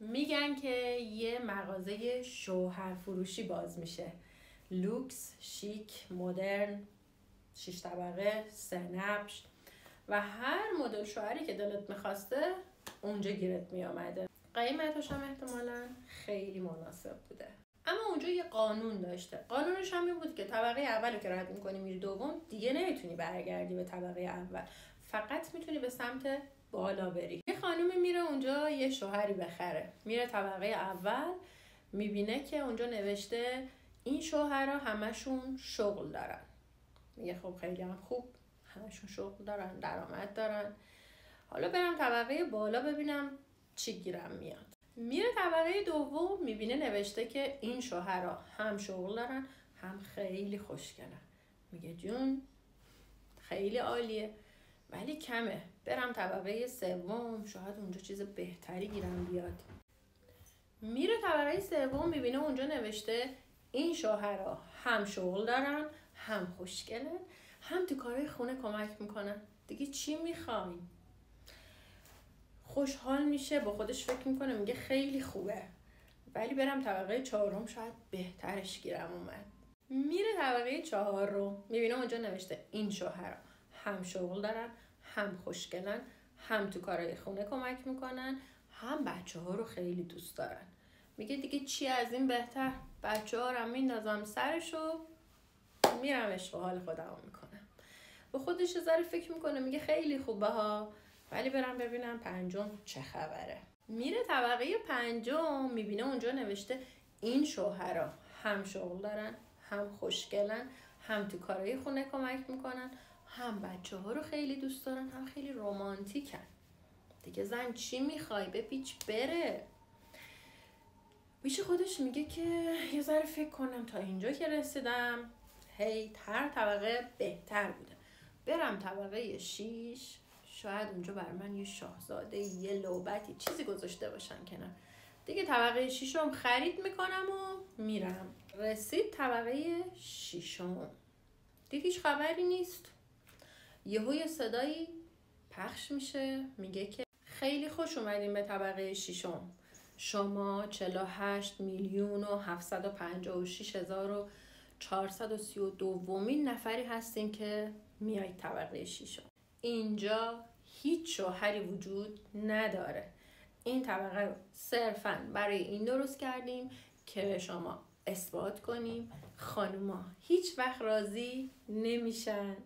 میگن که یه مغازه شوهر فروشی باز میشه، لوکس، شیک، مدرن، 6 طبقه، 3 نبش و هر مدل شوهری که دلت میخواسته اونجا گیرت میامده. قیمتش هم احتمالاً خیلی مناسب بوده. اما اونجا یه قانون داشته. قانونش هم این بود که طبقه اولو که رد میکنی میری دوم، دیگه نمیتونی برگردی به طبقه اول، فقط میتونی به سمت بالا بری. یه خانومی میره اونجا یه شوهری بخره، میره طبقه اول، میبینه که اونجا نوشته این شوهرها همشون شغل دارن. میگه خب خیلی هم خوب، همشون شغل دارن، درآمد دارن، حالا برم طبقه بالا ببینم چی گیرم میاد. میره طبقه دوم، میبینه نوشته که این شوهرها هم شغل دارن هم خیلی خوشگلن. میگه جون خیلی عالیه ولی کمه، برم طبقه سوم، شاید اونجا چیز بهتری گیرم بیاد. میره طبقه سوم، میبینه اونجا نوشته این شوهرها هم شغل دارن هم خوشگلن هم تو کارهای خونه کمک میکنن، دیگه چی میخواین؟ خوشحال میشه، با خودش فکر میکنه، میگه خیلی خوبه ولی برم طبقه چهارم، شاید بهترش گیرم اومد. میره طبقه چهارم، میبینه اونجا نوشته این شوهرها هم شغل دارن هم خوشگلن هم تو کارهای خونه کمک میکنن هم بچه ها رو خیلی دوست دارن. میگه دیگه چی از این بهتر؟ بچه ها رو میندازم سرشو، میرم عشق و حال خودم میکنم. با خودش ذره فکر میکنه، میگه خیلی خوبه ها ولی برم ببینم پنجم چه خبره. میره طبقه پنجم، میبینه اونجا نوشته این شوهرها هم شغل دارن هم خوشگلن هم تو کارهای خونه کمک میکنن هم بچه ها رو خیلی دوست دارن هم خیلی رمانتیکن. دیگه زن چی میخوای؟ بپیچ بره. پیش خودش میگه که یه ذره فکر کنم، تا اینجا که رسیدم هی هر طبقه بهتر بوده، برم طبقه 6، شاید اونجا بر من یه شاهزاده، یه لعبتی چیزی گذاشته باشن کنار. دیگه طبقه 6 هم خرید میکنم و میرم. رسید طبقه 6، دید هیچ خبری نیست. یهو یه صدایی پخش میشه، میگه که خیلی خوش اومدین به طبقه 6، شما 48,756,432 نفری هستین که میایید طبقه 6. اینجا هیچ شوهری وجود نداره. این طبقه رو صرفاً برای این درست کردیم که شما اثبات کنیم خانوما هیچ وقت راضی نمیشن.